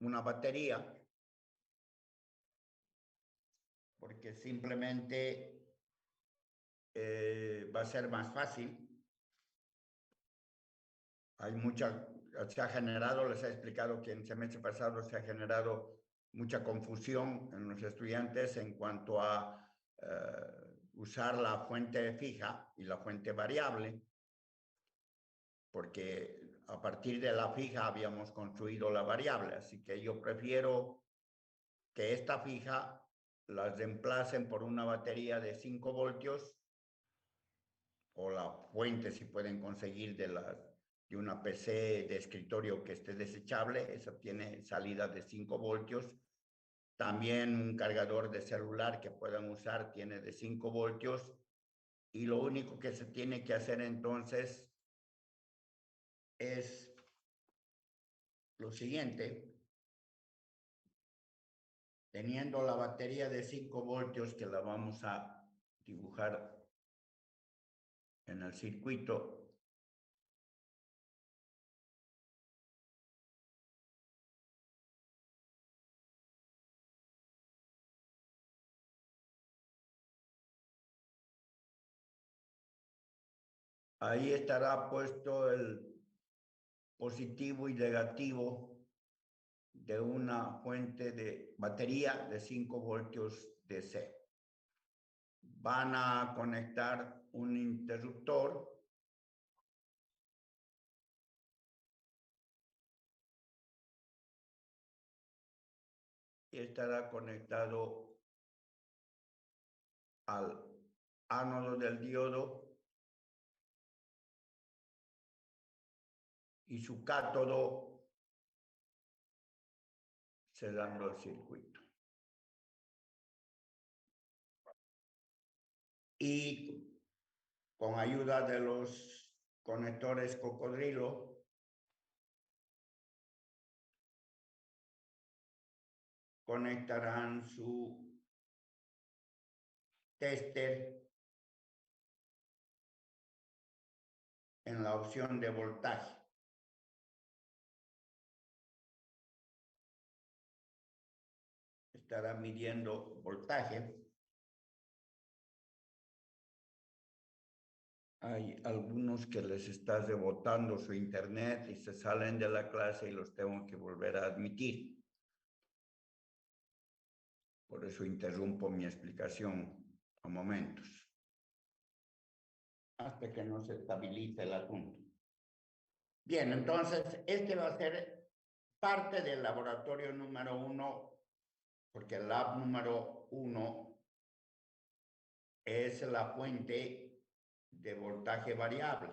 una batería, porque simplemente va a ser más fácil. Hay se ha generado, les he explicado que en semestre pasado se ha generado mucha confusión en los estudiantes en cuanto a usar la fuente fija y la fuente variable, porque a partir de la fija habíamos construido la variable, así que yo prefiero que esta fija la reemplacen por una batería de 5 voltios o la fuente, si pueden conseguir de una PC de escritorio que esté desechable, esa tiene salida de 5 voltios. También un cargador de celular que puedan usar tiene de 5 voltios. Y lo único que se tiene que hacer entonces es lo siguiente. Teniendo la batería de 5 voltios que la vamos a dibujar en el circuito, ahí estará puesto el positivo y negativo de una fuente de batería de 5 voltios DC. Van a conectar un interruptor y estará conectado al ánodo del diodo y su cátodo cerrando el circuito. Y con ayuda de los conectores cocodrilo, conectarán su tester en la opción de voltaje. Estará midiendo voltaje. Hay algunos que les está rebotando su internet y se salen de la clase y los tengo que volver a admitir. Por eso interrumpo mi explicación a momentos, hasta que no se estabilice el asunto. Bien, entonces este va a ser parte del laboratorio número 1, porque el lab número 1 es la fuente de voltaje variable.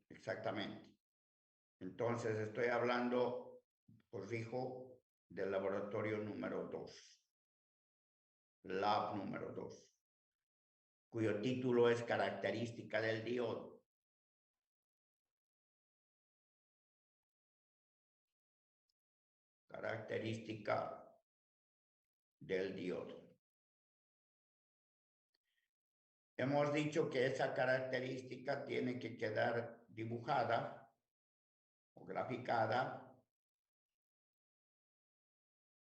Exactamente. Entonces estoy hablando, corrijo, del laboratorio número 2, lab número 2, cuyo título es característica del diodo. Característica del diodo. Hemos dicho que esa característica tiene que quedar dibujada o graficada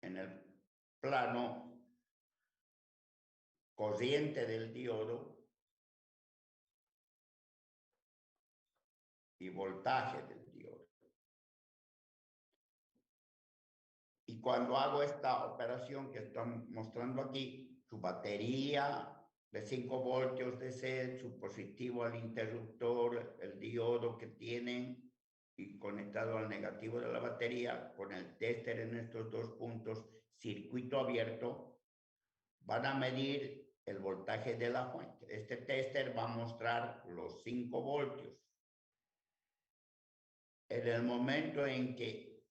en el plano corriente del diodo y voltaje del diodo. Y cuando hago esta operación que estoy mostrando aquí, su batería de 5 voltios DC, su positivo al interruptor, el diodo que tienen y conectado al negativo de la batería, con el tester en estos dos puntos, circuito abierto, van a medir el voltaje de la fuente. Este tester va a mostrar los 5 voltios. En el momento en que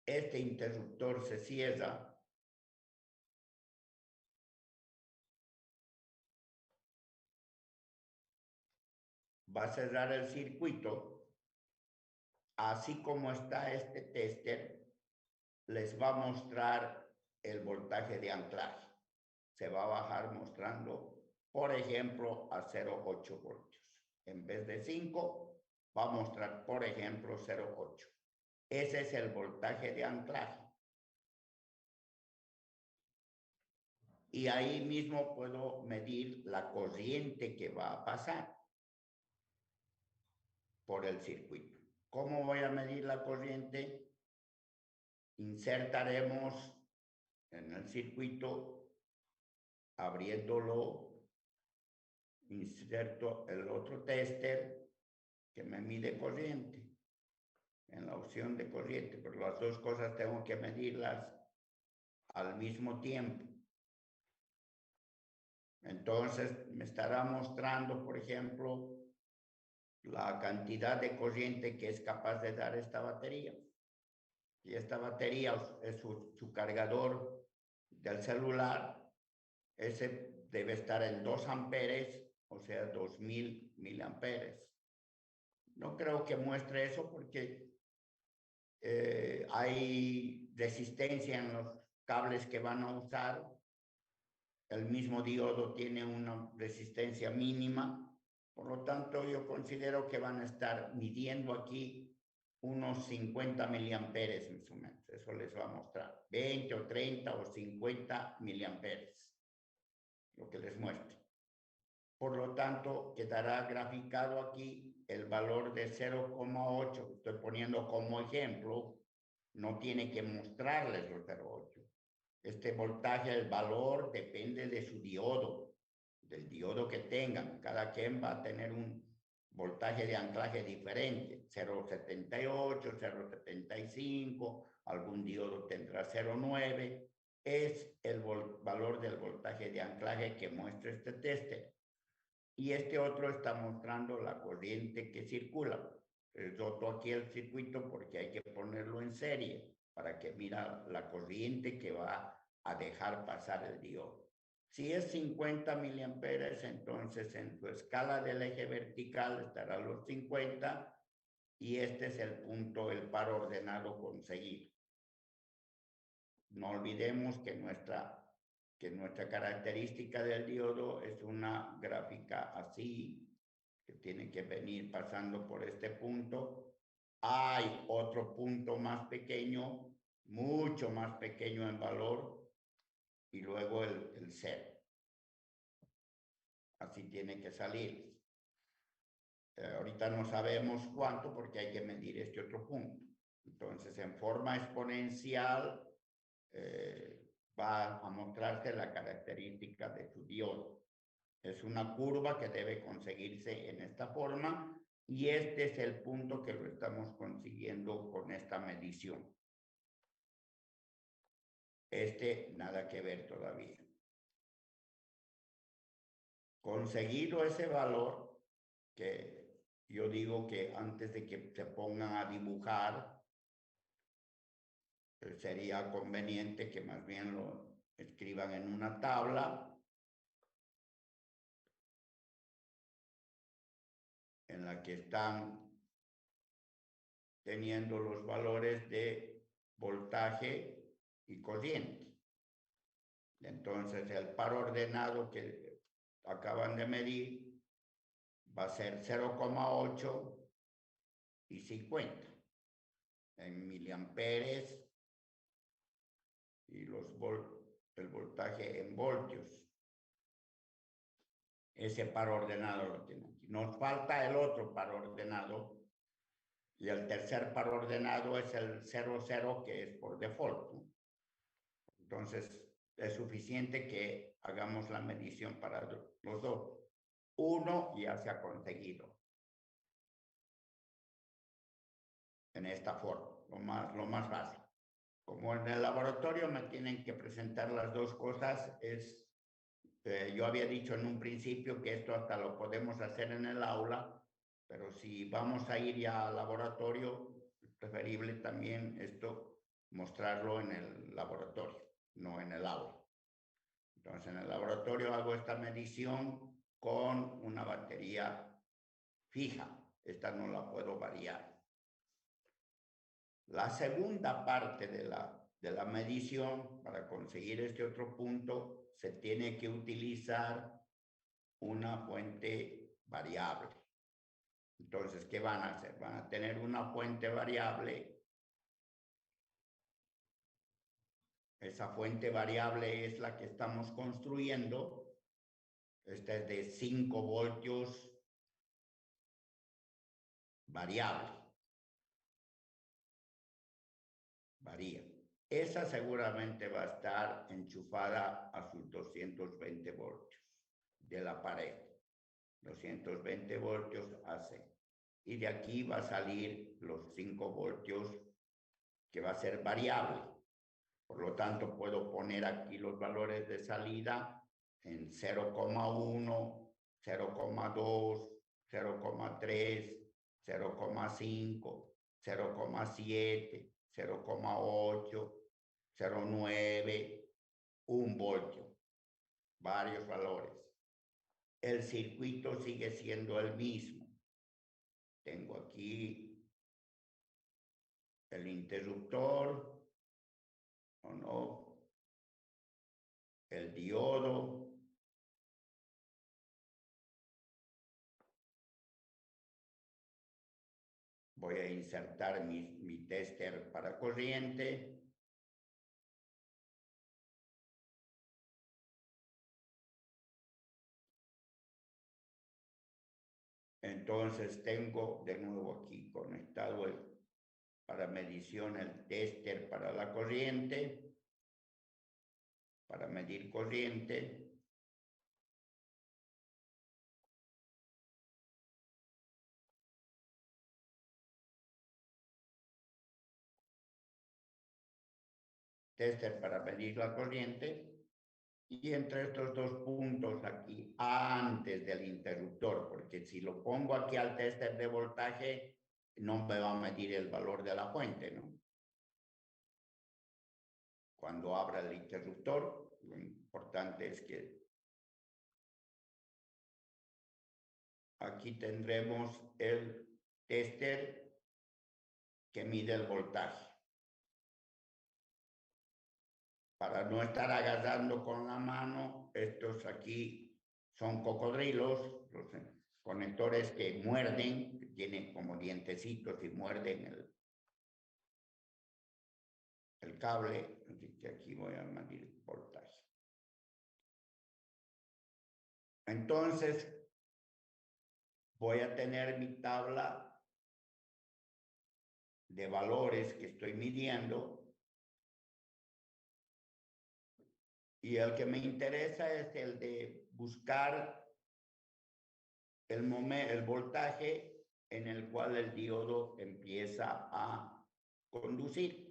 este interruptor se cierra, va a cerrar el circuito, así como está este tester, les va a mostrar el voltaje de anclaje. Se va a bajar mostrando, por ejemplo, a 0,8 voltios. En vez de 5, va a mostrar, por ejemplo, 0,8. Ese es el voltaje de anclaje. Y ahí mismo puedo medir la corriente que va a pasar por el circuito. ¿Cómo voy a medir la corriente? Insertaremos en el circuito, abriéndolo, inserto el otro tester que me mide corriente en la opción de corriente, pero las dos cosas tengo que medirlas al mismo tiempo. Entonces me estará mostrando, por ejemplo, la cantidad de corriente que es capaz de dar esta batería. Y esta batería es su cargador del celular. Ese debe estar en 2 amperes, o sea, 2000 miliamperes. No creo que muestre eso porque hay resistencia en los cables que van a usar. El mismo diodo tiene una resistencia mínima. Por lo tanto, yo considero que van a estar midiendo aquí unos 50 miliamperes más o menos. Eso les va a mostrar. 20 o 30 o 50 miliamperes. Lo que les muestre. Por lo tanto, quedará graficado aquí el valor de 0,8. Estoy poniendo como ejemplo. No tiene que mostrarles los 0,8. Este voltaje, el valor depende de su diodo, del diodo que tengan. Cada quien va a tener un voltaje de anclaje diferente, 0,78, 0,75, algún diodo tendrá 0,9. Es el valor del voltaje de anclaje que muestra este tester. Y este otro está mostrando la corriente que circula. Doto aquí el circuito porque hay que ponerlo en serie para que mira la corriente que va a dejar pasar el diodo. Si es 50 miliamperes, entonces en tu escala del eje vertical estará los 50 y este es el punto, el par ordenado conseguido. No olvidemos que nuestra característica del diodo es una gráfica así, que tiene que venir pasando por este punto. Hay otro punto más pequeño, mucho más pequeño en valor, y luego el cero. Así tiene que salir. Ahorita no sabemos cuánto porque hay que medir este otro punto. Entonces, en forma exponencial, va a mostrarse la característica de su diodo. Es una curva que debe conseguirse en esta forma y este es el punto que lo estamos consiguiendo con esta medición. Nada que ver todavía. Conseguido ese valor, que yo digo que antes de que se pongan a dibujar, sería conveniente que más bien lo escriban en una tabla en la que están teniendo los valores de voltaje y corriente. Entonces, el par ordenado que acaban de medir va a ser 0,8 y 50 en miliamperes y el voltaje en voltios. Ese par ordenado lo tiene aquí. Nos falta el otro par ordenado y el tercer par ordenado es el 00 que es por default, ¿no? Entonces, es suficiente que hagamos la medición para los dos. Uno ya se ha conseguido en esta forma, lo más fácil. Como en el laboratorio me tienen que presentar las dos cosas, yo había dicho en un principio que esto hasta lo podemos hacer en el aula, pero si vamos a ir ya al laboratorio, es preferible también esto mostrarlo en el laboratorio, no en el aula. Entonces, en el laboratorio hago esta medición con una batería fija. Esta no la puedo variar. La segunda parte de la medición, para conseguir este otro punto, se tiene que utilizar una fuente variable. Entonces, ¿qué van a hacer? Van a tener una fuente variable. Esa fuente variable es la que estamos construyendo. Esta es de 5 voltios variable. Varía. Esa seguramente va a estar enchufada a sus 220 voltios de la pared. 220 voltios AC. Y de aquí va a salir los 5 voltios que va a ser variable. Por lo tanto, puedo poner aquí los valores de salida en 0,1, 0,2, 0,3, 0,5, 0,7, 0,8, 0,9, 1 voltio, varios valores. El circuito sigue siendo el mismo. Tengo aquí el interruptor, o no, el diodo, voy a insertar mi tester para corriente. Entonces tengo de nuevo aquí conectado para medición el tester para la corriente, para medir corriente. Tester para medir la corriente. Y entre estos dos puntos aquí, antes del interruptor, porque si lo pongo aquí al tester de voltaje, no me va a medir el valor de la fuente, ¿no? Cuando abra el interruptor, lo importante es que aquí tendremos el tester que mide el voltaje. Para no estar agarrando con la mano, estos aquí son cocodrilos, los conectores que muerden, que tienen como dientecitos y muerden el cable, así que aquí voy a medir el voltaje. Entonces, voy a tener mi tabla de valores que estoy midiendo y el que me interesa es el de buscar el voltaje en el cual el diodo empieza a conducir.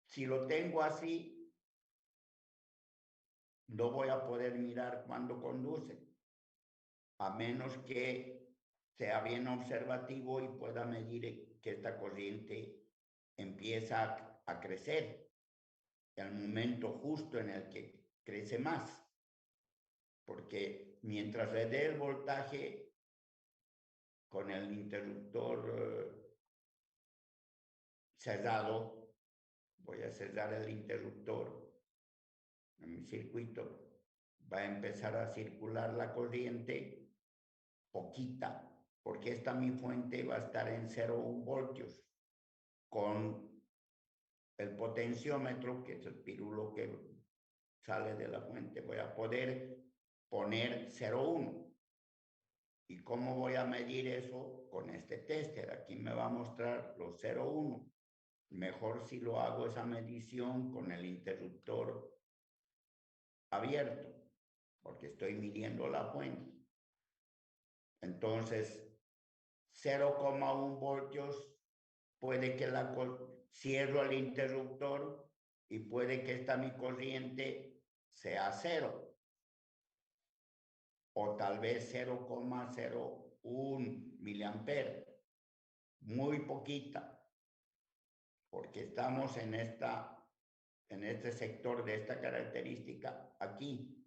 Si lo tengo así, no voy a poder mirar cuando conduce, a menos que sea bien observativo y pueda medir que esta corriente empieza a crecer, el momento justo en el que crece más. Porque mientras le dé el voltaje con el interruptor cerrado, voy a cerrar el interruptor en mi circuito, va a empezar a circular la corriente poquita, porque esta mi fuente va a estar en 0,1 voltios con el potenciómetro, que es el pirulo que sale de la fuente, voy a poder poner 0,1. ¿Y cómo voy a medir eso? Con este tester. Aquí me va a mostrar los 0,1. Mejor si lo hago esa medición con el interruptor abierto, porque estoy midiendo la fuente. Entonces, 0,1 voltios, puede que cierro el interruptor y puede que esta mi corriente sea 0. O tal vez 0,01 miliamperes. Muy poquita, porque estamos en este sector de esta característica aquí.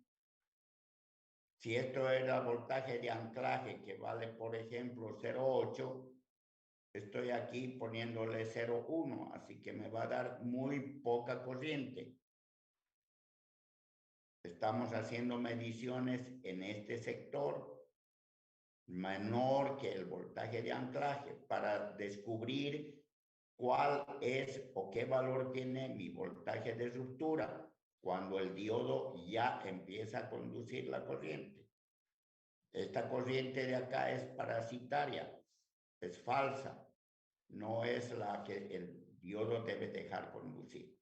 Si esto era voltaje de anclaje, que vale, por ejemplo, 0,8, estoy aquí poniéndole 0,1, así que me va a dar muy poca corriente. Estamos haciendo mediciones en este sector menor que el voltaje de anclaje para descubrir cuál es o qué valor tiene mi voltaje de ruptura cuando el diodo ya empieza a conducir la corriente. Esta corriente de acá es parasitaria, es falsa, no es la que el diodo debe dejar conducir.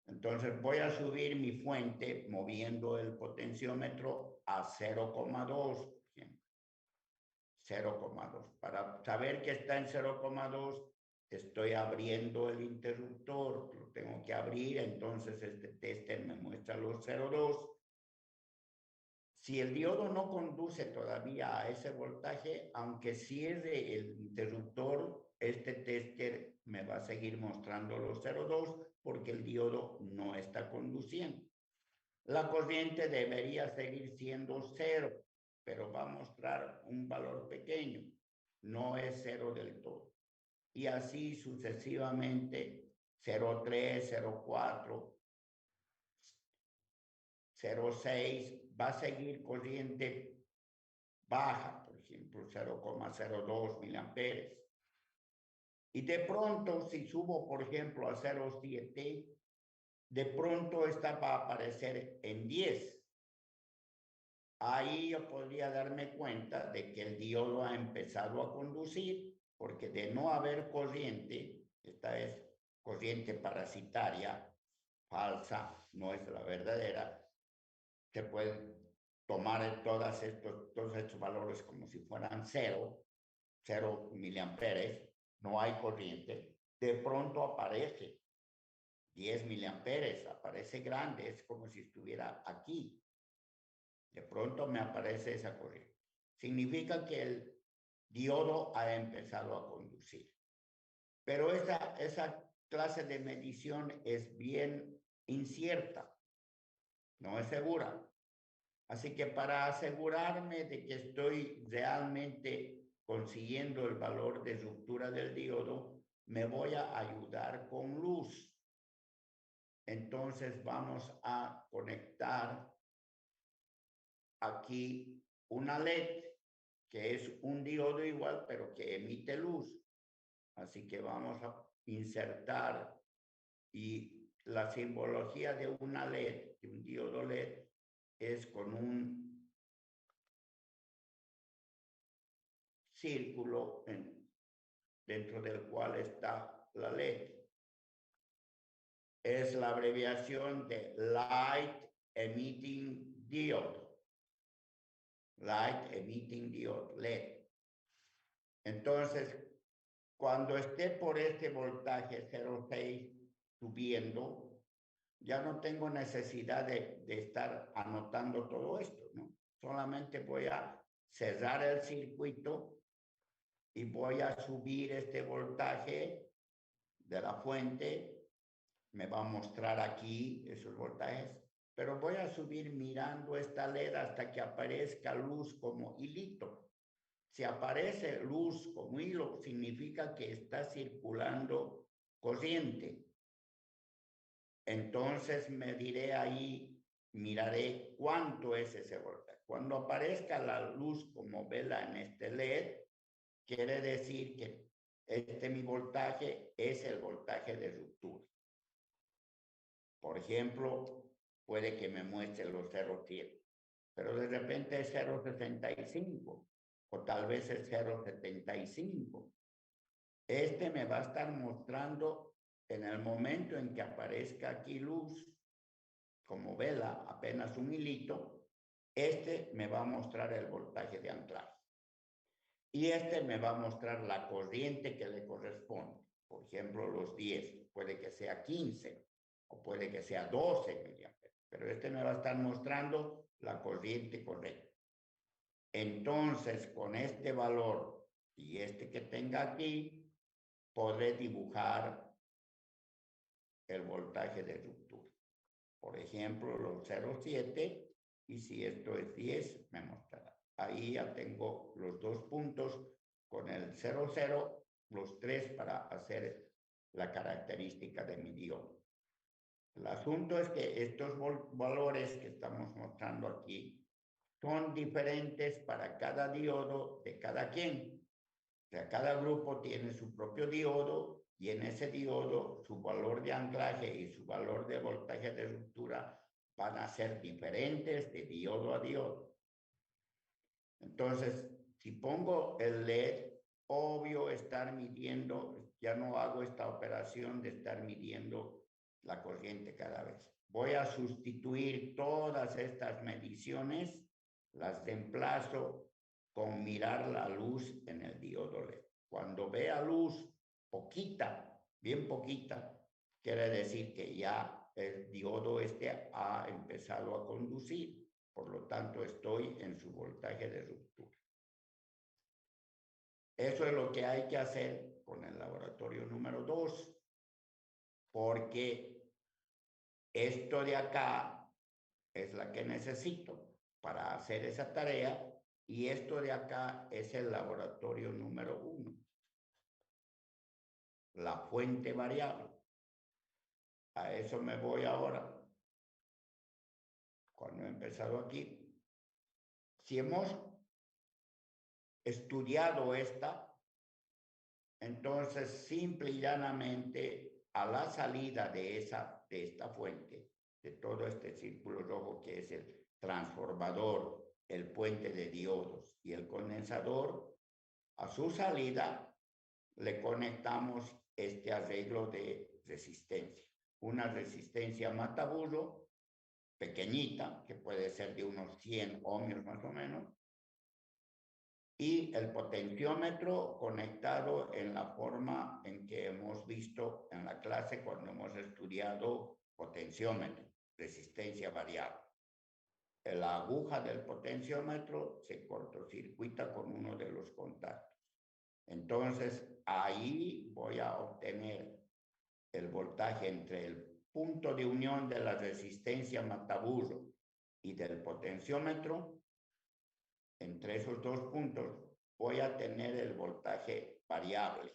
Entonces voy a subir mi fuente moviendo el potenciómetro a 0,2, por ejemplo. 0,2. Para saber que está en 0,2, estoy abriendo el interruptor, lo tengo que abrir, entonces este tester me muestra los 0,2. Si el diodo no conduce todavía a ese voltaje, aunque cierre el interruptor, este tester me va a seguir mostrando los 0,2 porque el diodo no está conduciendo. La corriente debería seguir siendo 0, pero va a mostrar un valor pequeño. No es 0 del todo. Y así sucesivamente, 0,3, 0,4, 0,6, va a seguir corriente baja, por ejemplo, 0,02 miliamperes. Y de pronto, si subo, por ejemplo, a 0,7, de pronto esta va a aparecer en 10. Ahí yo podría darme cuenta de que el diodo ha empezado a conducir, porque de no haber corriente, esta es corriente parasitaria, falsa, no es la verdadera, se pueden tomar todos estos valores como si fueran 0 miliamperes, no hay corriente, de pronto aparece 10 miliamperes, aparece grande, es como si estuviera aquí. De pronto me aparece esa corriente. Significa que el diodo ha empezado a conducir. Pero esa clase de medición es bien incierta, no es segura. Así que para asegurarme de que estoy realmente consiguiendo el valor de ruptura del diodo, me voy a ayudar con luz. Entonces vamos a conectar aquí una LED, que es un diodo igual, pero que emite luz. Así que vamos a insertar, y la simbología de una LED, de un diodo LED, es con un círculo dentro del cual está la LED. Es la abreviación de Light Emitting Diode. Light Emitting Diode, LED. Entonces, cuando esté por este voltaje 0,6 subiendo, ya no tengo necesidad de estar anotando todo esto, ¿no? Solamente voy a cerrar el circuito y voy a subir este voltaje de la fuente. Me va a mostrar aquí esos voltajes, pero voy a subir mirando esta LED hasta que aparezca luz como hilito. Si aparece luz como hilo, significa que está circulando corriente. Entonces me diré ahí, miraré cuánto es ese voltaje. Cuando aparezca la luz como vela en este LED, quiere decir que mi voltaje es el voltaje de ruptura. Por ejemplo, puede que me muestre los 0,7, pero de repente es 0,65 o tal vez es 0,75. Este me va a estar mostrando en el momento en que aparezca aquí luz, como vela, apenas un hilito, este me va a mostrar el voltaje de anclaje. Y este me va a mostrar la corriente que le corresponde. Por ejemplo, los 10, puede que sea 15 o puede que sea 12 miliamperes, pero este me va a estar mostrando la corriente correcta. Entonces, con este valor y este que tenga aquí, podré dibujar el voltaje de ruptura. Por ejemplo, los 0,7, y si esto es 10, me mostrará. Ahí ya tengo los dos puntos con el 0,0, los tres para hacer la característica de mi diodo. El asunto es que estos valores que estamos mostrando aquí son diferentes para cada diodo de cada quien. O sea, cada grupo tiene su propio diodo y en ese diodo su valor de anclaje y su valor de voltaje de ruptura van a ser diferentes de diodo a diodo. Entonces, si pongo el LED, obvio estar midiendo, ya no hago esta operación de estar midiendo la corriente cada vez. Voy a sustituir todas estas mediciones, las reemplazo con mirar la luz en el diodo LED. Cuando vea luz poquita, bien poquita, quiere decir que ya el diodo ha empezado a conducir. Por lo tanto, estoy en su voltaje de ruptura. Eso es lo que hay que hacer con el laboratorio número 2, porque esto de acá es la que necesito para hacer esa tarea y esto de acá es el laboratorio número 1, la fuente variable. A eso me voy ahora. Cuando he empezado aquí, si hemos estudiado esta, entonces simple y llanamente a la salida de esta fuente, de todo este círculo rojo que es el transformador, el puente de diodos y el condensador, a su salida le conectamos este arreglo de resistencia. Una resistencia mataburro pequeñita, que puede ser de unos 100 ohmios más o menos, y el potenciómetro conectado en la forma en que hemos visto en la clase cuando hemos estudiado potenciómetro, resistencia variable. La aguja del potenciómetro se cortocircuita con uno de los contactos. Entonces, ahí voy a obtener el voltaje entre el punto de unión de la resistencia mataburro y del potenciómetro. Entre esos dos puntos voy a tener el voltaje variable.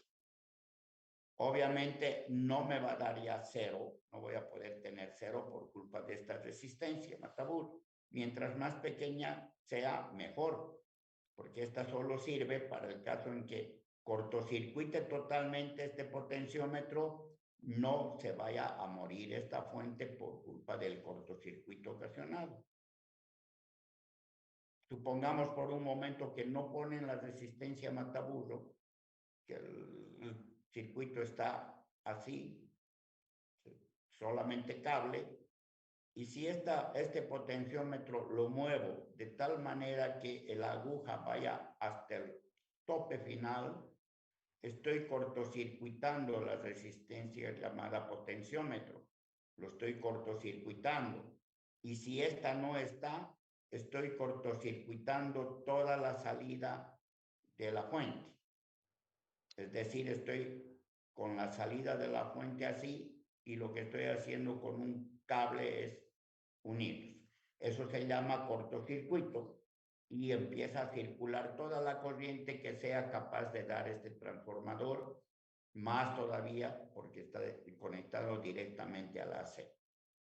Obviamente no me va a dar ya cero, no voy a poder tener cero por culpa de esta resistencia mataburro. Mientras más pequeña sea, mejor, porque esta solo sirve para el caso en que cortocircuite totalmente este potenciómetro, no se vaya a morir esta fuente por culpa del cortocircuito ocasionado. Supongamos por un momento que no ponen la resistencia mataburro, que el circuito está así, solamente cable, y si este potenciómetro lo muevo de tal manera que la aguja vaya hasta el tope final, estoy cortocircuitando la resistencia llamada potenciómetro, lo estoy cortocircuitando, y si esta no está, estoy cortocircuitando toda la salida de la fuente. Es decir, estoy con la salida de la fuente así y lo que estoy haciendo con un cable es unirlos. Eso se llama cortocircuito y empieza a circular toda la corriente que sea capaz de dar este transformador, más todavía porque está conectado directamente a la AC.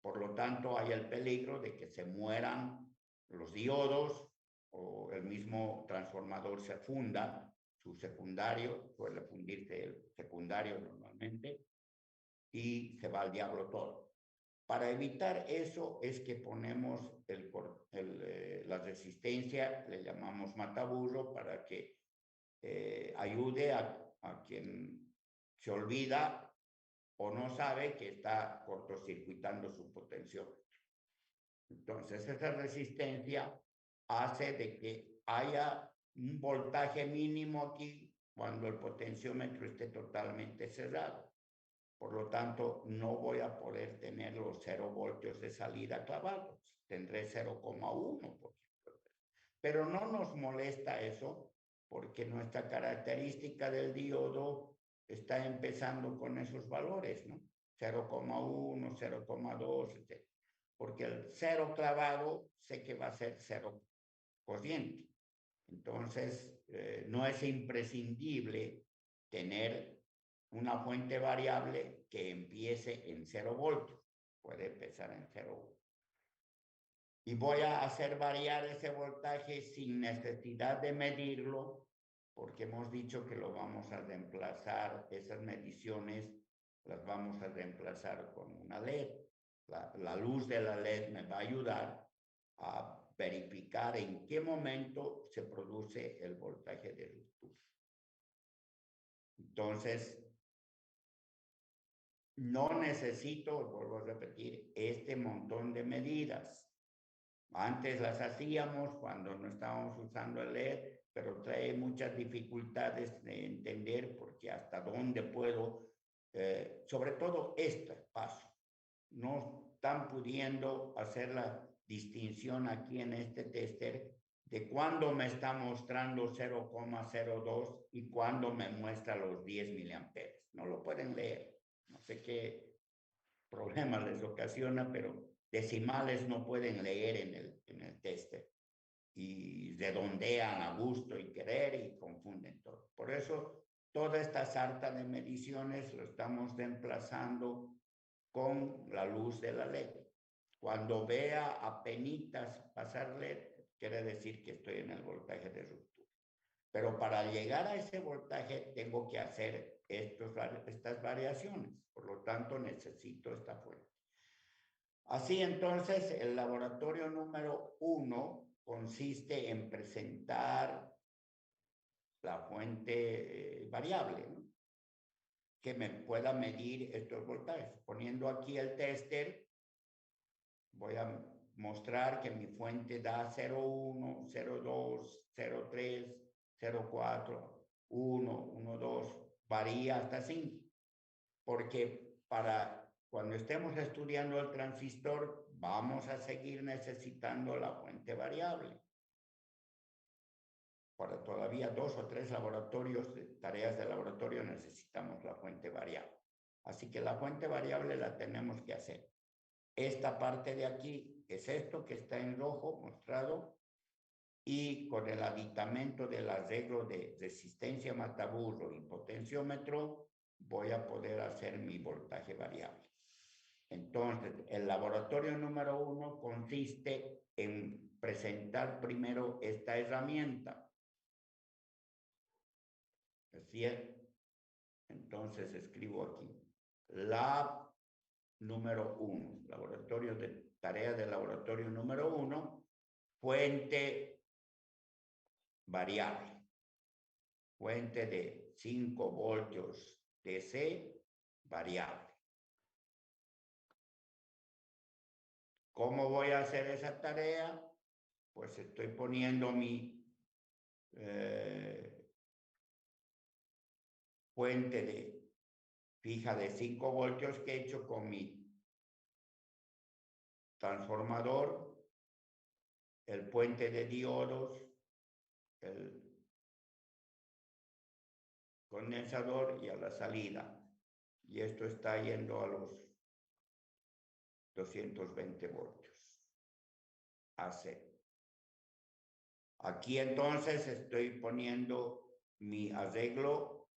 Por lo tanto, hay el peligro de que se mueran los diodos o el mismo transformador se funda, su secundario, suele fundirse el secundario normalmente, y se va al diablo todo. Para evitar eso es que ponemos la resistencia, le llamamos mataburro, para que ayude a quien se olvida o no sabe que está cortocircuitando su potenciómetro. Entonces, esa resistencia hace de que haya un voltaje mínimo aquí cuando el potenciómetro esté totalmente cerrado. Por lo tanto, no voy a poder tener los 0 voltios de salida clavados. Tendré 0,1, por ejemplo. Pero no nos molesta eso porque nuestra característica del diodo está empezando con esos valores, ¿no? 0,1, 0,2, etc. Porque el 0 clavado sé que va a ser 0 corriente. Entonces, no es imprescindible tener una fuente variable que empiece en 0 voltios. Puede empezar en 0 Y voy a hacer variar ese voltaje sin necesidad de medirlo, porque hemos dicho que lo vamos a reemplazar, esas mediciones las vamos a reemplazar con una LED. La luz de la LED me va a ayudar a verificar en qué momento se produce el voltaje de ruptura. Entonces, no necesito, vuelvo a repetir, este montón de medidas. Antes las hacíamos cuando no estábamos usando el LED, pero trae muchas dificultades de entender porque hasta dónde puedo, sobre todo este paso. No están pudiendo hacer la distinción aquí en este tester de cuándo me está mostrando 0,02 y cuándo me muestra los 10 miliamperes. No lo pueden leer. No sé qué problema les ocasiona, pero decimales no pueden leer en el tester y redondean a gusto y querer y confunden todo. Por eso toda esta sarta de mediciones lo estamos reemplazando con la luz de la LED. Cuando vea apenitas pasar LED, quiere decir que estoy en el voltaje de ruptura. Pero para llegar a ese voltaje tengo que hacer estas variaciones. Por lo tanto, necesito esta fuente. Así entonces, el laboratorio número 1 consiste en presentar la fuente variable, ¿no? Que me pueda medir estos voltajes. Poniendo aquí el tester, voy a mostrar que mi fuente da 0,1, 0,2, 0,3, 0,4, 1, 1,2, varía hasta 5. Porque para cuando estemos estudiando el transistor, vamos a seguir necesitando la fuente variable. Para todavía 2 o 3 laboratorios, tareas de laboratorio, necesitamos la fuente variable. Así que la fuente variable la tenemos que hacer. Esta parte de aquí es esto que está en rojo mostrado, y con el aditamento del arreglo de resistencia mataburro y potenciómetro voy a poder hacer mi voltaje variable. Entonces, el laboratorio número 1 consiste en presentar primero esta herramienta. Así es. Entonces escribo aquí. Lab número 1, laboratorio de tarea de laboratorio número 1, fuente variable, fuente de 5 voltios DC variable. ¿Cómo voy a hacer esa tarea? Pues estoy poniendo mi fuente de fija de 5 voltios que he hecho con mi transformador, el puente de diodos, el condensador y a la salida. Y esto está yendo a los 220 voltios AC. Aquí entonces estoy poniendo mi arreglo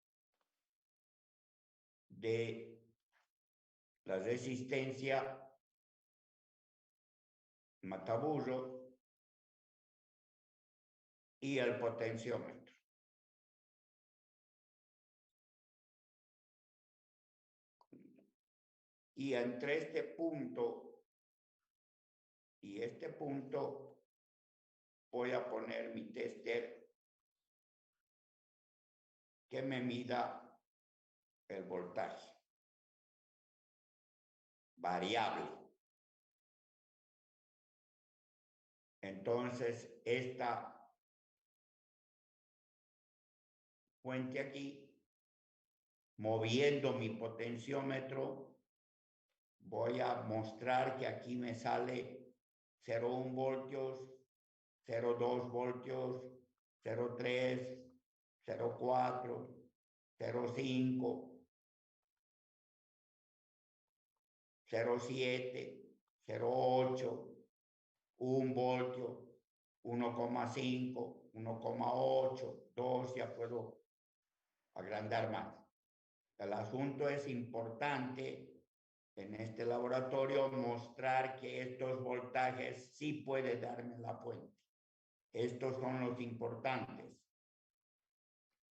de la resistencia mataburro y el potenciómetro. Y entre este punto y este punto voy a poner mi tester que me mida el voltaje variable. Entonces, esta fuente aquí, moviendo mi potenciómetro, voy a mostrar que aquí me sale 0,1 voltios, 0,2 voltios, 0,3, 0,4, 0,5, 0,7, 0,8, 1 voltio, 1,5, 1,8, 2, ya puedo agrandar más. El asunto es importante en este laboratorio mostrar que estos voltajes sí puede darme la fuente. Estos son los importantes.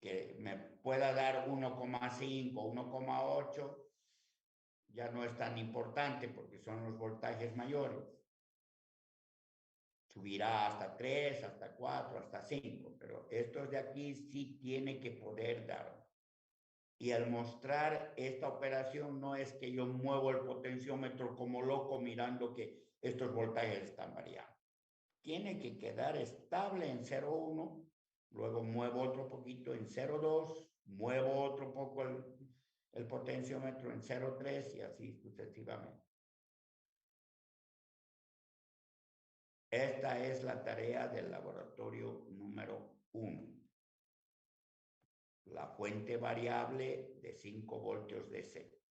Que me pueda dar 1,5, 1,8, ya no es tan importante porque son los voltajes mayores. Subirá hasta 3, hasta 4, hasta 5, pero estos de aquí sí tiene que poder dar. Y al mostrar esta operación no es que yo muevo el potenciómetro como loco mirando que estos voltajes están variando. Tiene que quedar estable en 0,1, luego muevo otro poquito en 0,2, muevo otro poco el potenciómetro en 0,3 y así sucesivamente. Esta es la tarea del laboratorio número 1. La fuente variable de 5 voltios DC,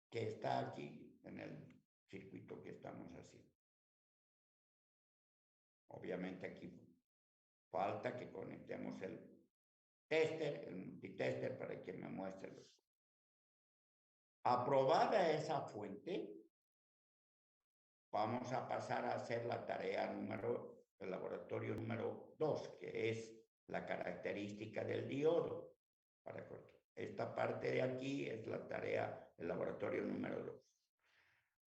que está aquí en el circuito que estamos haciendo. Obviamente aquí falta que conectemos el tester, el multitester, para que me muestre los. Aprobada esa fuente, vamos a pasar a hacer la tarea el laboratorio número 2, que es la característica del diodo. Esta parte de aquí es la tarea del laboratorio número 2.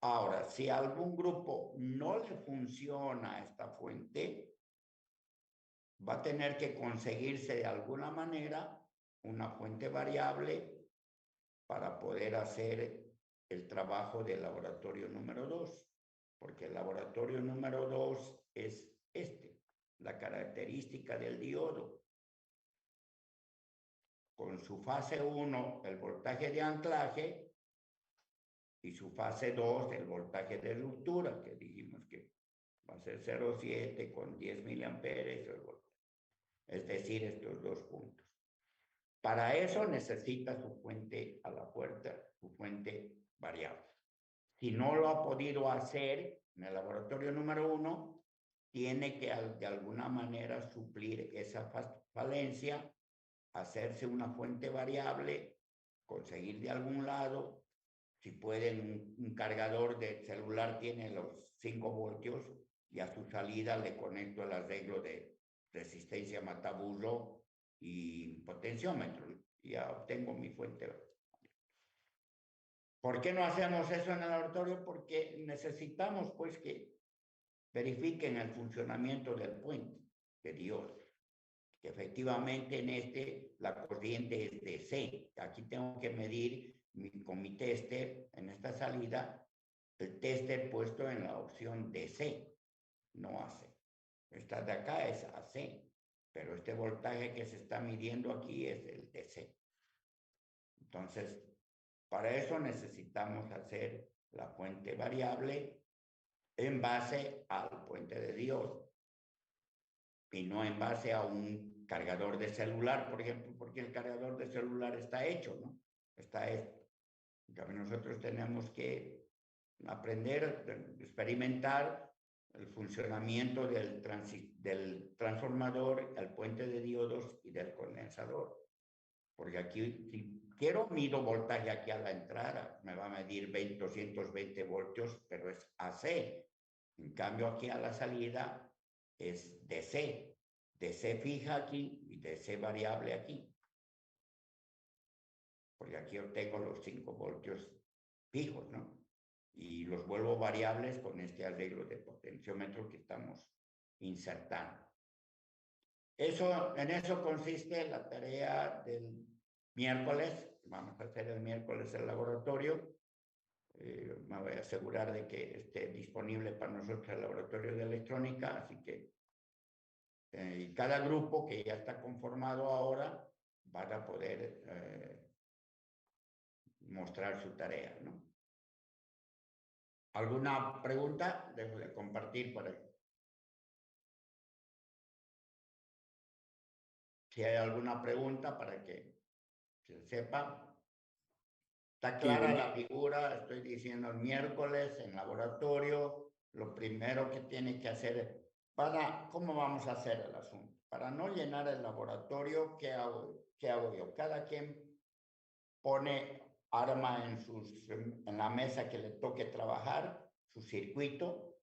Ahora, si a algún grupo no le funciona esta fuente, va a tener que conseguirse de alguna manera una fuente variable para poder hacer el trabajo del laboratorio número 2, porque el laboratorio número 2 es la característica del diodo. Con su fase 1, el voltaje de anclaje, y su fase 2, el voltaje de ruptura, que dijimos que va a ser 0,7 con 10 miliamperes, es decir, estos dos puntos. Para eso necesita su fuente a la puerta, su fuente variable. Si no lo ha podido hacer en el laboratorio número 1, tiene que de alguna manera suplir esa falencia, hacerse una fuente variable, conseguir de algún lado. Si pueden, un cargador de celular tiene los 5 voltios y a su salida le conecto el arreglo de resistencia mataburro y potenciómetro. Y ya obtengo mi fuente. ¿Por qué no hacemos eso en el laboratorio? Porque necesitamos pues que verifiquen el funcionamiento del puente de diodo. Que efectivamente en la corriente es DC. Aquí tengo que medir con mi tester en esta salida, el tester puesto en la opción DC, no AC. Esta de acá es AC, pero este voltaje que se está midiendo aquí es el DC. Entonces, para eso necesitamos hacer la fuente variable en base al puente de diodo y no en base a un cargador de celular, por ejemplo, porque el cargador de celular está hecho, ¿no? Está esto. Nosotros tenemos que aprender, experimentar el funcionamiento del transformador, el puente de diodos y del condensador. Porque aquí, si quiero, mido voltaje aquí a la entrada, me va a medir 220 voltios, pero es AC. En cambio, aquí a la salida es DC. DC fija aquí y DC variable aquí. Porque aquí obtengo los 5 voltios fijos, ¿no? Y los vuelvo variables con este arreglo de potenciómetro que estamos insertando. En eso consiste la tarea del miércoles. Vamos a hacer el miércoles el laboratorio. Me voy a asegurar de que esté disponible para nosotros el laboratorio de electrónica, así que cada grupo que ya está conformado ahora van a poder mostrar su tarea, ¿no? ¿Alguna pregunta? Dejo de compartir para que. Si hay alguna pregunta para que se sepa. Está clara la figura, estoy diciendo el miércoles en laboratorio. Lo primero que tiene que hacer, ¿cómo vamos a hacer el asunto? Para no llenar el laboratorio, ¿qué hago yo? Cada quien pone arma en la mesa que le toque trabajar su circuito.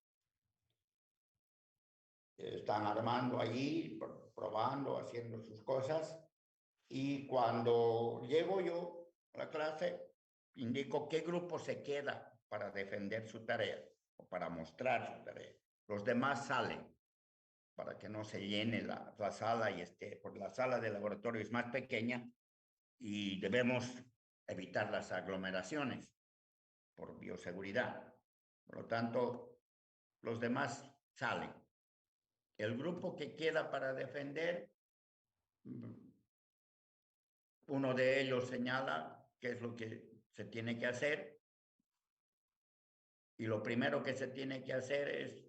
Están armando allí, probando, haciendo sus cosas. Y cuando llego yo a la clase, indico qué grupo se queda para defender su tarea o para mostrar su tarea. Los demás salen para que no se llene la sala porque la sala de laboratorio es más pequeña y debemos evitar las aglomeraciones por bioseguridad. Por lo tanto, los demás salen. El grupo que queda para defender, uno de ellos señala qué es lo que se tiene que hacer y lo primero que se tiene que hacer es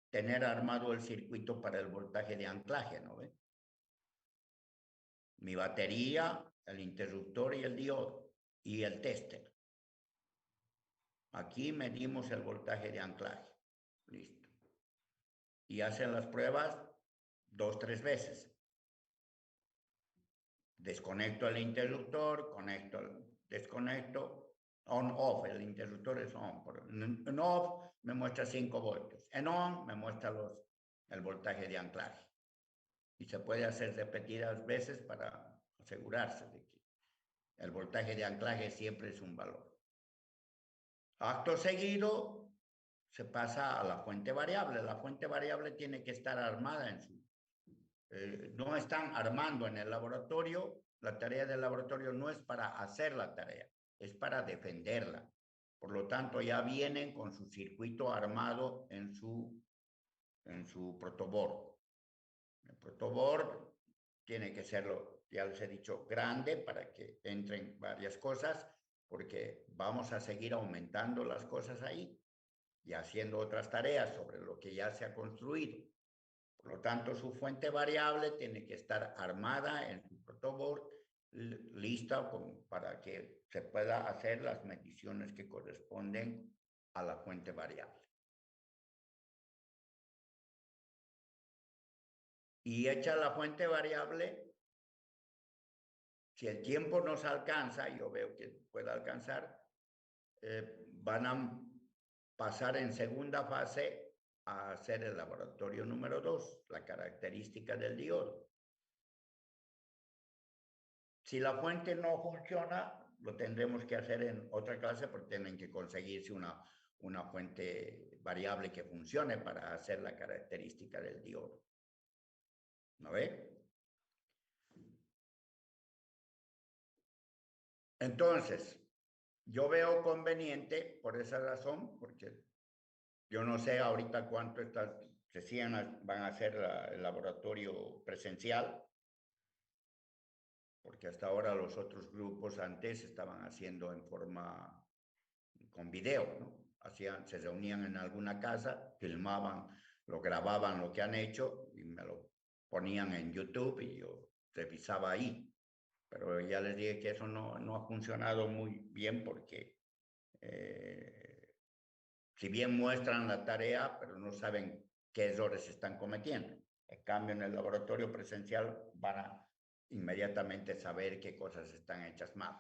tener armado el circuito para el voltaje de anclaje, ¿no ve? Mi batería, el interruptor y el diodo y el tester. Aquí medimos el voltaje de anclaje. Listo. Y hacen las pruebas 2, 3 veces. Desconecto el interruptor, desconecto, on, off, el interruptor es on. En off me muestra 5 voltios. En on me muestra el voltaje de anclaje. Y se puede hacer repetidas veces para asegurarse de que el voltaje de anclaje siempre es un valor. Acto seguido, se pasa a la fuente variable. La fuente variable tiene que estar armada en su... no están armando en el laboratorio. La tarea del laboratorio no es para hacer la tarea, es para defenderla. Por lo tanto, ya vienen con su circuito armado en su protoboard. El protoboard tiene que serlo, ya les he dicho, grande para que entren varias cosas, porque vamos a seguir aumentando las cosas ahí y haciendo otras tareas sobre lo que ya se ha construido. Por lo tanto, su fuente variable tiene que estar armada en su protoboard, lista para que se pueda hacer las mediciones que corresponden a la fuente variable. Y hecha la fuente variable, si el tiempo nos alcanza, yo veo que puede alcanzar, van a pasar en segunda fase a hacer el laboratorio número 2, la característica del diodo. Si la fuente no funciona, lo tendremos que hacer en otra clase porque tienen que conseguirse una fuente variable que funcione para hacer la característica del diodo. ¿No ve? Entonces, yo veo conveniente, por esa razón, porque yo no sé ahorita cuánto van a hacer el laboratorio presencial, porque hasta ahora los otros grupos antes estaban haciendo en forma con video, ¿no? Se reunían en alguna casa, filmaban, lo grababan lo que han hecho y me lo ponían en YouTube y yo revisaba ahí. Pero ya les dije que eso no ha funcionado muy bien porque si bien muestran la tarea, pero no saben qué errores están cometiendo. En cambio, en el laboratorio presencial van a inmediatamente saber qué cosas están hechas mal.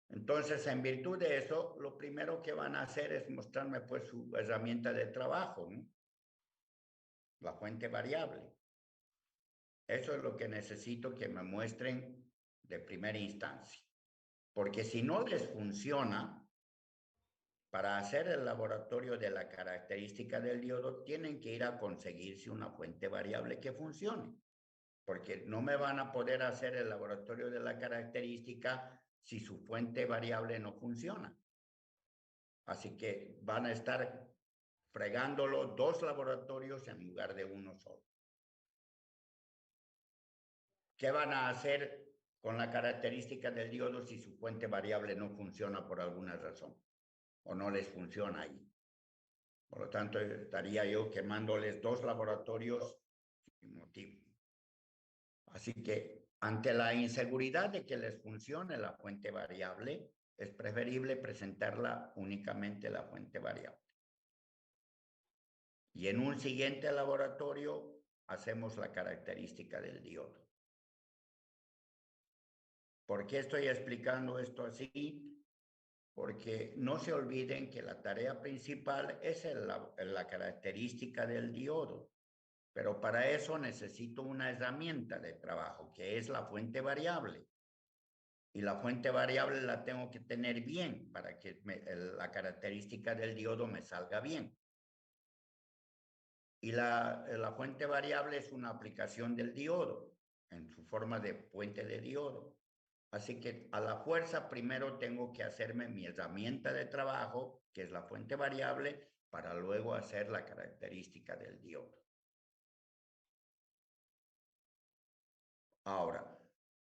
Entonces, en virtud de eso, lo primero que van a hacer es mostrarme pues su herramienta de trabajo, ¿no? La fuente variable. Eso es lo que necesito que me muestren de primera instancia. Porque si no les funciona, para hacer el laboratorio de la característica del diodo, tienen que ir a conseguirse una fuente variable que funcione. Porque no me van a poder hacer el laboratorio de la característica si su fuente variable no funciona. Así que van a estar fregándolo 2 laboratorios en lugar de uno solo. ¿Qué van a hacer con la característica del diodo si su fuente variable no funciona por alguna razón o no les funciona ahí? Por lo tanto, estaría yo quemándoles 2 laboratorios sin motivo. Así que ante la inseguridad de que les funcione la fuente variable, es preferible presentarla únicamente la fuente variable. Y en un siguiente laboratorio hacemos la característica del diodo. ¿Por qué estoy explicando esto así? Porque no se olviden que la tarea principal es la característica del diodo, pero para eso necesito una herramienta de trabajo, que es la fuente variable. Y la fuente variable la tengo que tener bien para que la característica del diodo me salga bien. Y la fuente variable es una aplicación del diodo en su forma de fuente de diodo. Así que a la fuerza primero tengo que hacerme mi herramienta de trabajo, que es la fuente variable, para luego hacer la característica del diodo. Ahora,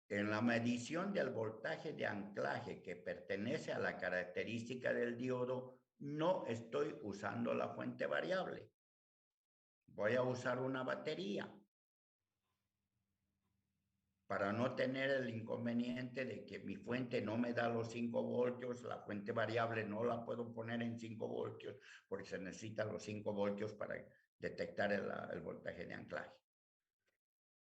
en la medición del voltaje de anclaje que pertenece a la característica del diodo, no estoy usando la fuente variable. Voy a usar una batería para no tener el inconveniente de que mi fuente no me da los 5 voltios, la fuente variable no la puedo poner en 5 voltios porque se necesitan los 5 voltios para detectar el voltaje de anclaje.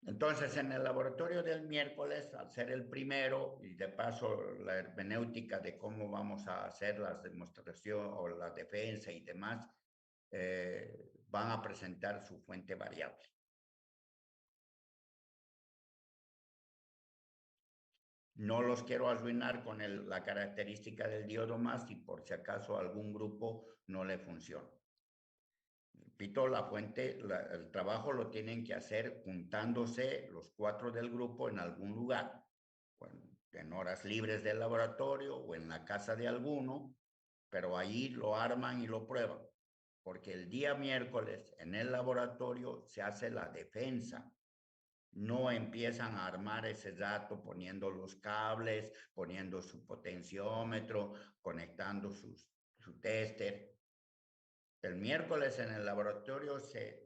Entonces, en el laboratorio del miércoles, al ser el primero, y de paso la hermenéutica de cómo vamos a hacer las demostraciones o la defensa y demás, van a presentar su fuente variable. No los quiero arruinar con la característica del diodo más y por si acaso algún grupo no le funciona. Repito, la fuente, el trabajo lo tienen que hacer juntándose los 4 del grupo en algún lugar, bueno, en horas libres del laboratorio o en la casa de alguno, pero ahí lo arman y lo prueban, porque el día miércoles en el laboratorio se hace la defensa. No empiezan a armar ese dato poniendo los cables, poniendo su potenciómetro, conectando su tester. El miércoles en el laboratorio se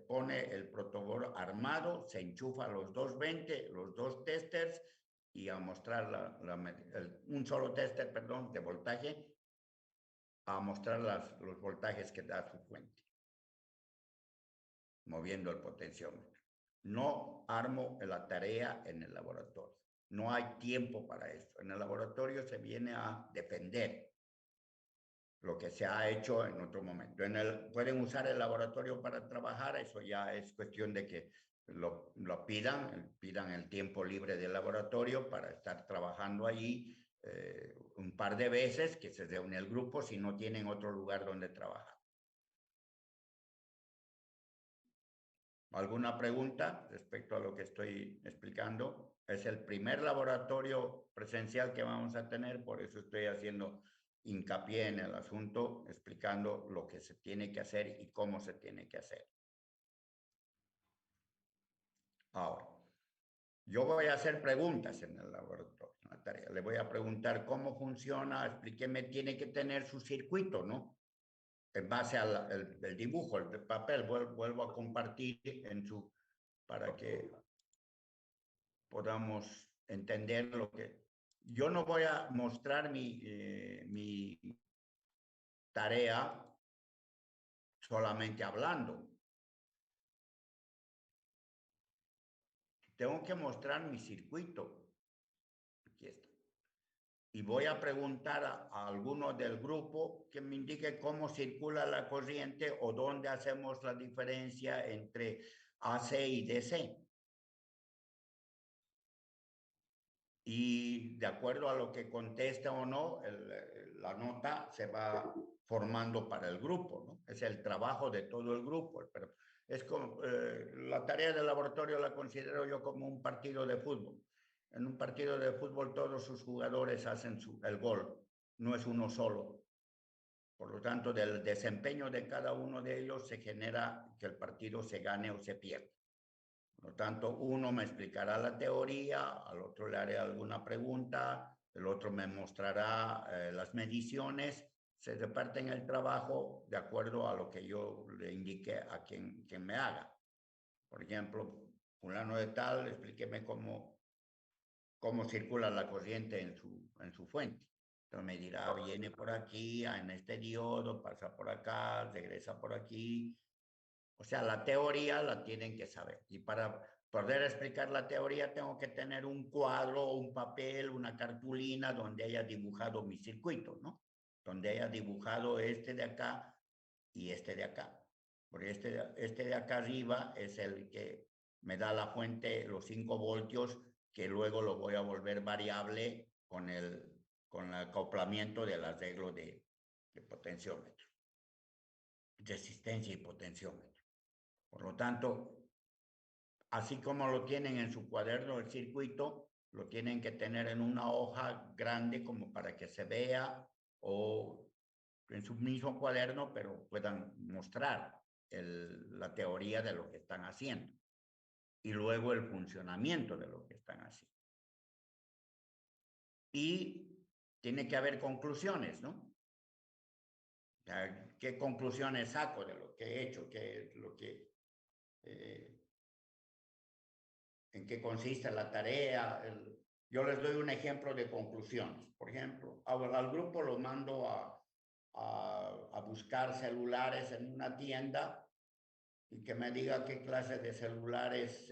pone el protocolo armado, se enchufa los 220, los 2 testers y a mostrar un solo tester, perdón, de voltaje, a mostrar los voltajes que da su fuente, moviendo el potenciómetro. No armo la tarea en el laboratorio. No hay tiempo para eso. En el laboratorio se viene a defender lo que se ha hecho en otro momento. Pueden usar el laboratorio para trabajar, eso ya es cuestión de que lo pidan el tiempo libre del laboratorio para estar trabajando allí un par de veces, que se reúne el grupo si no tienen otro lugar donde trabajar. ¿Alguna pregunta respecto a lo que estoy explicando? Es el primer laboratorio presencial que vamos a tener, por eso estoy haciendo hincapié en el asunto, explicando lo que se tiene que hacer y cómo se tiene que hacer. Ahora, yo voy a hacer preguntas en el laboratorio, en la tarea. Le voy a preguntar cómo funciona, explíqueme, tiene que tener su circuito, ¿no? En base al el dibujo, el papel, vuelvo a compartir para que podamos entender lo que... Yo no voy a mostrar mi tarea solamente hablando. Tengo que mostrar mi circuito. Aquí está. Y voy a preguntar a alguno del grupo que me indique cómo circula la corriente o dónde hacemos la diferencia entre AC y DC. Y de acuerdo a lo que conteste o no, la nota se va formando para el grupo, ¿no? Es el trabajo de todo el grupo, pero es como, la tarea del laboratorio la considero yo como un partido de fútbol. En un partido de fútbol todos sus jugadores hacen el gol, no es uno solo. Por lo tanto, del desempeño de cada uno de ellos se genera que el partido se gane o se pierda. Por lo tanto, uno me explicará la teoría, al otro le haré alguna pregunta, el otro me mostrará las mediciones, se reparten el trabajo de acuerdo a lo que yo le indique a quien me haga. Por ejemplo, fulano de tal, explíqueme cómo circula la corriente en su fuente. Entonces me dirá, viene por aquí, en este diodo, pasa por acá, regresa por aquí. O sea, la teoría la tienen que saber. Y para poder explicar la teoría tengo que tener un cuadro, un papel, una cartulina donde haya dibujado mi circuito, ¿no? Donde haya dibujado este de acá y este de acá. Porque este de acá arriba es el que me da la fuente, los 5 voltios, que luego lo voy a volver variable con el acoplamiento del arreglo de potenciómetro, resistencia y potenciómetro. Por lo tanto, así como lo tienen en su cuaderno el circuito, lo tienen que tener en una hoja grande como para que se vea, o en su mismo cuaderno, pero puedan mostrar la teoría de lo que están haciendo y luego el funcionamiento de lo que están haciendo. Y tiene que haber conclusiones, ¿no? ¿Qué conclusiones saco de lo que he hecho? ¿En qué consiste la tarea? Yo les doy un ejemplo de conclusiones. Por ejemplo, al grupo lo mando a buscar celulares en una tienda y que me diga qué clase de celulares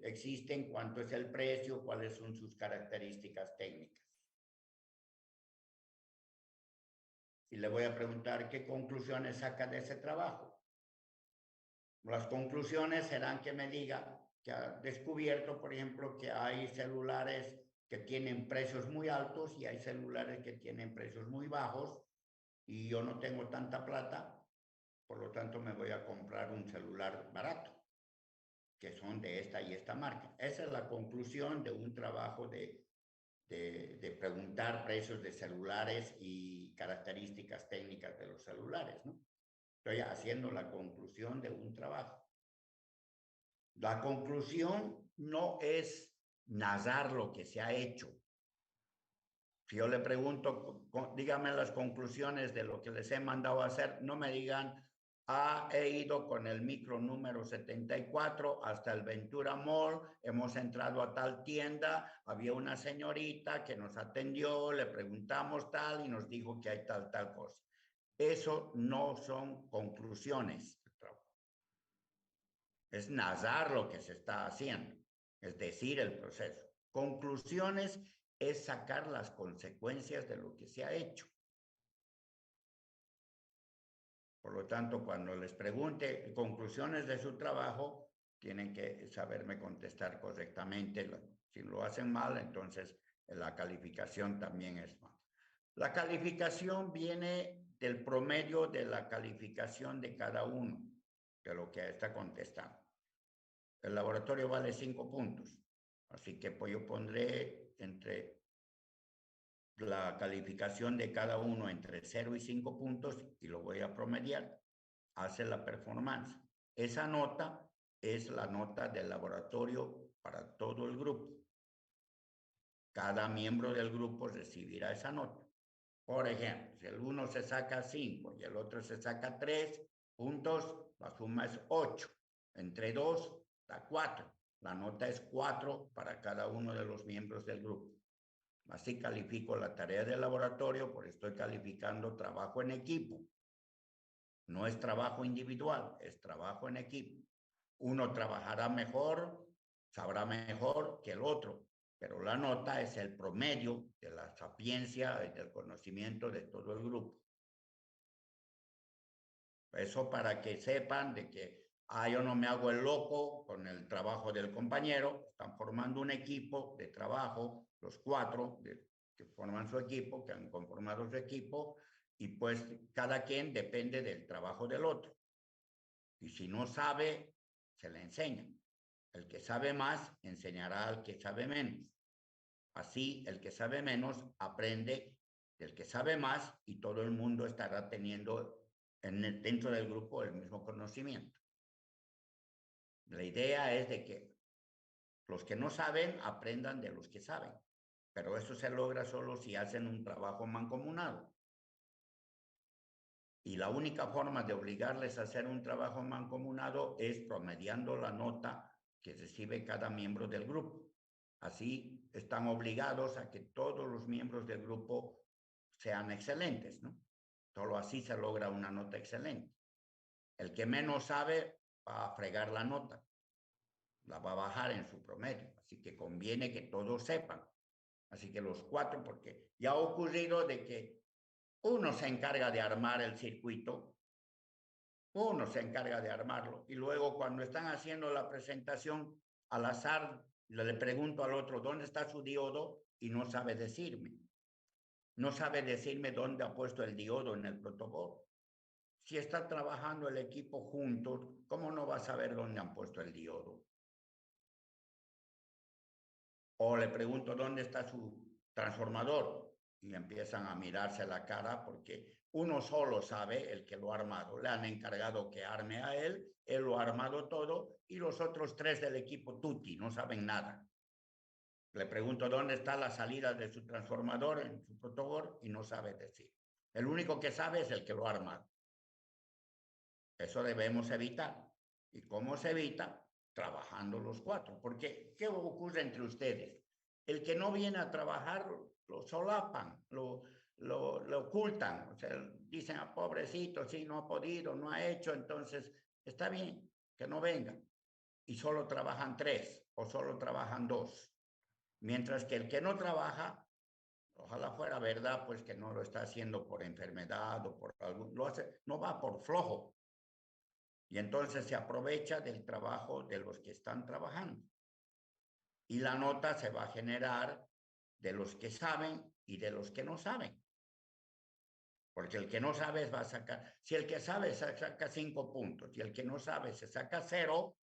existen, cuánto es el precio, cuáles son sus características técnicas. Y le voy a preguntar qué conclusiones saca de ese trabajo. Las conclusiones serán que me diga que ha descubierto, por ejemplo, que hay celulares que tienen precios muy altos y hay celulares que tienen precios muy bajos y yo no tengo tanta plata, por lo tanto me voy a comprar un celular barato, que son de esta y esta marca. Esa es la conclusión de un trabajo de preguntar precios de celulares y características técnicas de los celulares, ¿no? Estoy haciendo la conclusión de un trabajo. La conclusión no es narrar lo que se ha hecho. Si yo le pregunto, dígame las conclusiones de lo que les he mandado a hacer, no me digan, he ido con el micro número 74 hasta el Ventura Mall, hemos entrado a tal tienda, había una señorita que nos atendió, le preguntamos tal y nos dijo que hay tal cosa. Eso no son conclusiones. Es narrar lo que se está haciendo, es decir, el proceso. Conclusiones es sacar las consecuencias de lo que se ha hecho. Por lo tanto, cuando les pregunte conclusiones de su trabajo, tienen que saberme contestar correctamente. Si lo hacen mal, entonces la calificación también es mal. La calificación viene del promedio de la calificación de cada uno, de lo que está contestando. El laboratorio vale 5 puntos, así que pues yo pondré entre la calificación de cada uno entre 0 y 5 puntos y lo voy a promediar. Hace la performance. Esa nota es la nota del laboratorio para todo el grupo. Cada miembro del grupo recibirá esa nota. Por ejemplo, si el uno se saca 5 y el otro se saca 3 puntos, la suma es 8. Entre 2 da 4. La nota es 4 para cada uno de los miembros del grupo. Así califico la tarea del laboratorio, porque estoy calificando trabajo en equipo. No es trabajo individual, es trabajo en equipo. Uno trabajará mejor, sabrá mejor que el otro, pero la nota es el promedio de la sapiencia y del conocimiento de todo el grupo. Eso para que sepan de que yo no me hago el loco con el trabajo del compañero, están formando un equipo de trabajo, los 4 que forman su equipo, que han conformado su equipo, y pues cada quien depende del trabajo del otro. Y si no sabe, se le enseña. El que sabe más enseñará al que sabe menos. Así, el que sabe menos aprende del que sabe más y todo el mundo estará teniendo dentro del grupo el mismo conocimiento. La idea es de que los que no saben aprendan de los que saben, pero eso se logra solo si hacen un trabajo mancomunado. Y la única forma de obligarles a hacer un trabajo mancomunado es promediando la nota que recibe cada miembro del grupo. Así están obligados a que todos los miembros del grupo sean excelentes, ¿no? Solo así se logra una nota excelente. El que menos sabe va a fregar la nota. la va a bajar en su promedio. Así que conviene que todos sepan. Así que los 4, porque ya ha ocurrido de que uno se encarga de armar el circuito, uno se encarga de armarlo y luego cuando están haciendo la presentación al azar le pregunto al otro dónde está su diodo y no sabe decirme. No sabe decirme dónde ha puesto el diodo en el protoboard. Si está trabajando el equipo juntos, ¿cómo no va a saber dónde han puesto el diodo? O le pregunto dónde está su transformador y empiezan a mirarse la cara porque uno solo sabe el que lo ha armado. Le han encargado que arme a él lo ha armado todo y los otros 3 del equipo tutti no saben nada. Le pregunto dónde está la salida de su transformador en su protoboard y no sabe decir. El único que sabe es el que lo ha armado. Eso debemos evitar. ¿Y cómo se evita? Trabajando los 4. Porque, ¿qué ocurre entre ustedes? El que no viene a trabajar lo solapan, lo ocultan. O sea, dicen, ah, pobrecito, sí, no ha podido, no ha hecho, entonces está bien que no venga. Y solo trabajan 3 o solo trabajan 2. Mientras que el que no trabaja, ojalá fuera verdad, pues que no lo está haciendo por enfermedad o por algo, lo hace, no va por flojo. Y entonces se aprovecha del trabajo de los que están trabajando. Y la nota se va a generar de los que saben y de los que no saben. Porque el que no sabe va a sacar, si el que sabe se saca 5 puntos y el que no sabe se saca 0,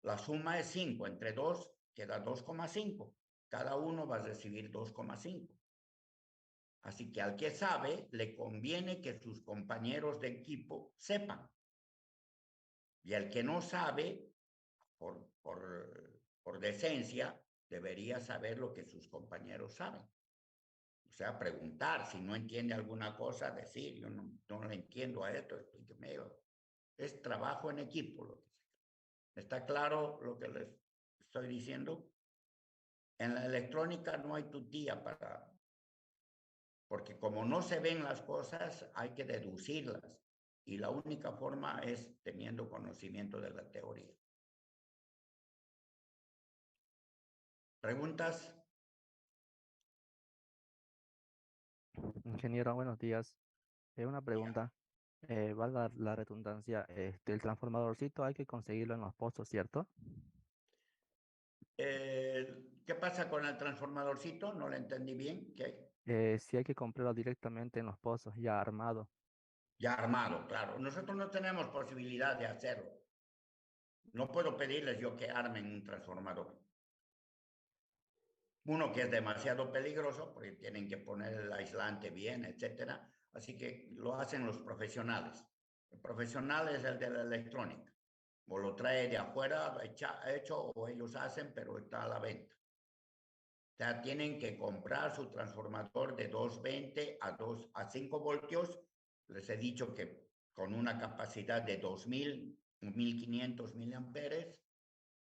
la suma es 5. Entre 2 queda 2,5. Cada uno va a recibir 2,5. Así que al que sabe le conviene que sus compañeros de equipo sepan. Y al que no sabe, por decencia, debería saber lo que sus compañeros saben. O sea, preguntar, si no entiende alguna cosa, decir, yo no le entiendo a esto, explíqueme. Es trabajo en equipo. Lo que sea. ¿Está claro lo que les estoy diciendo? En la electrónica no hay tutía porque como no se ven las cosas, hay que deducirlas. Y la única forma es teniendo conocimiento de la teoría. ¿Preguntas? Ingeniero, buenos días. Una pregunta, valga la redundancia, el transformadorcito hay que conseguirlo en los pozos, ¿cierto? ¿Qué pasa con el transformadorcito? No lo entendí bien. ¿Qué? Si hay que comprarlo directamente en los pozos, ya armado. Ya armado, claro. Nosotros no tenemos posibilidad de hacerlo. No puedo pedirles yo que armen un transformador. Uno que es demasiado peligroso porque tienen que poner el aislante bien, etcétera. Así que lo hacen los profesionales. El profesional es el de la electrónica. O lo trae de afuera hecho o ellos hacen, pero está a la venta. O sea, tienen que comprar su transformador de 220 a 5 voltios. Les he dicho que con una capacidad de 2000, 1500 miliamperes,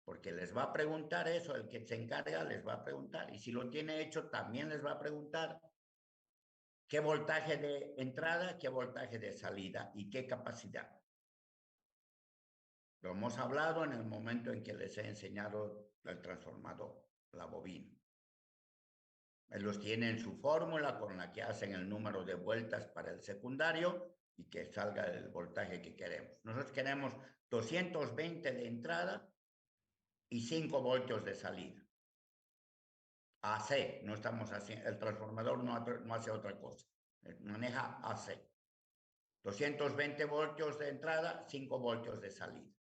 porque les va a preguntar eso, el que se encarga les va a preguntar. Y si lo tiene hecho, también les va a preguntar qué voltaje de entrada, qué voltaje de salida y qué capacidad. Lo hemos hablado en el momento en que les he enseñado el transformador, la bobina. Ellos tienen su fórmula con la que hacen el número de vueltas para el secundario y que salga el voltaje que queremos. Nosotros queremos 220 de entrada y 5 voltios de salida. AC, no estamos haciendo, el transformador no hace otra cosa, maneja AC. 220 voltios de entrada, 5 voltios de salida.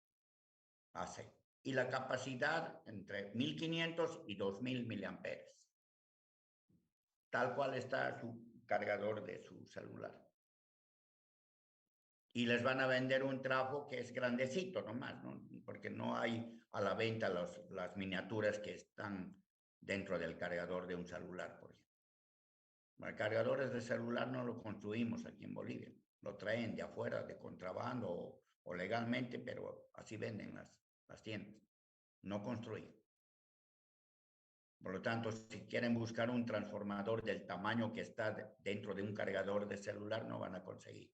AC. Y la capacidad entre 1500 y 2000 miliamperes. Tal cual está su cargador de su celular. Y les van a vender un trafo que es grandecito nomás, ¿no? Porque no hay a la venta las miniaturas que están dentro del cargador de un celular, por ejemplo. Los cargadores de celular no lo construimos aquí en Bolivia, lo traen de afuera, de contrabando o legalmente, pero así venden las tiendas, no construyen. Por lo tanto, si quieren buscar un transformador del tamaño que está dentro de un cargador de celular, no van a conseguir.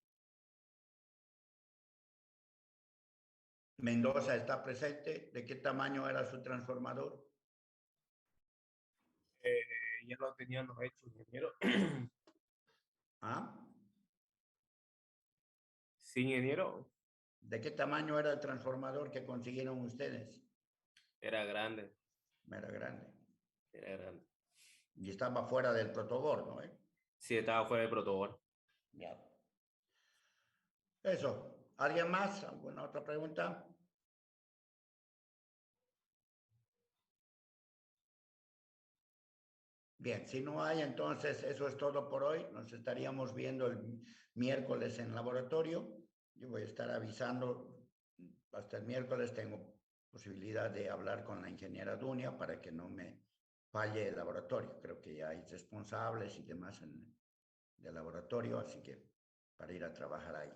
Mendoza está presente. ¿De qué tamaño era su transformador? Ya lo teníamos hecho, ingeniero. ¿Ah? Sí, ingeniero, ¿De qué tamaño era el transformador que consiguieron ustedes? era grande, Era grande. era grande. Y estaba fuera del protoboard, ¿no? Sí, estaba fuera del protocolo. Ya. Eso. ¿Alguien más? ¿Alguna otra pregunta? Bien, si no hay, entonces eso es todo por hoy. Nos estaríamos viendo el miércoles en laboratorio. Yo voy a estar avisando. Hasta el miércoles tengo posibilidad de hablar con la ingeniera Dunia para que no me falle el laboratorio. Creo que ya hay responsables y demás del laboratorio, así que para ir a trabajar ahí.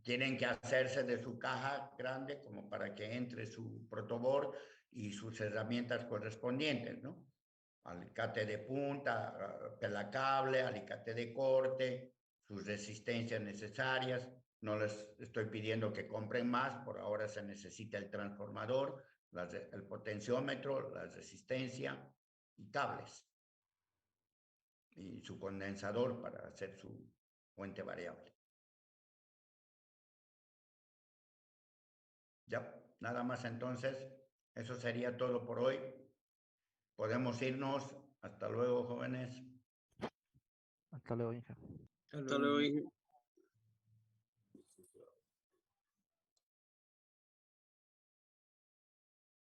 Tienen que hacerse de su caja grande como para que entre su protoboard y sus herramientas correspondientes, ¿no? Alicate de punta, pelacable, alicate de corte, sus resistencias necesarias. No les estoy pidiendo que compren más, por ahora se necesita el transformador, el potenciómetro, la resistencia y cables. Y su condensador para hacer su fuente variable. Ya, nada más entonces. Eso sería todo por hoy. Podemos irnos. Hasta luego, jóvenes. Hasta luego, Inge. Hasta luego, ingeniero.